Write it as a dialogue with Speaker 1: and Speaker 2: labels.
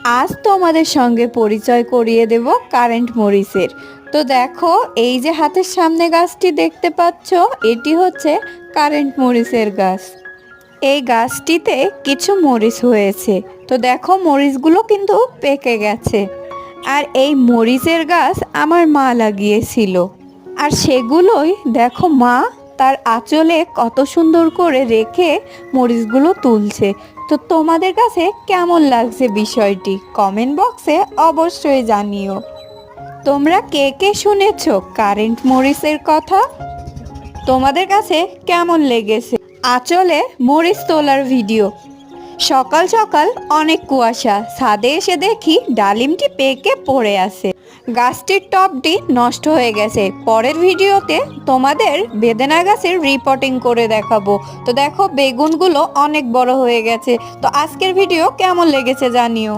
Speaker 1: আজ তোমাদের সঙ্গে পরিচয় করিয়ে দেব কারেন্ট মরিচের। তো দেখো, এই যে হাতের সামনে গাছটি দেখতে পাচ্ছ, এটি হচ্ছে কারেন্ট মরিচের গাছ। এই গাছটিতে কিছু মরিচ হয়েছে। তো দেখো, মরিচগুলো কিন্তু পেকে গেছে। আর এই মরিচের গাছ আমার মা লাগিয়েছিল। আর সেগুলোই দেখো, মা তার আঁচলে কত সুন্দর করে রেখে মরিচগুলো তুলছে। তো তোমাদের কাছে কেমন লাগছে বিষয়টি কমেন্ট বক্সে অবশ্যই জানিও। তোমরা কে কে শুনেছো কারেন্ট মরিচের কথা? তোমাদের কাছে কেমন লেগেছে আঁচলে মরিচ তোলার ভিডিও? সকাল সকাল অনেক কুয়াশা, ছাদে এসে দেখি ডালিমটি পেকে পড়ে আছে। গাছটির টবটি নষ্ট হয়ে গেছে। পরের ভিডিওতে তোমাদের বেদানা গাছের রিপোর্টিং করে দেখাবো। তো দেখো, বেগুনগুলো অনেক বড় হয়ে গেছে। তো আজকের ভিডিও কেমন লেগেছে জানিও।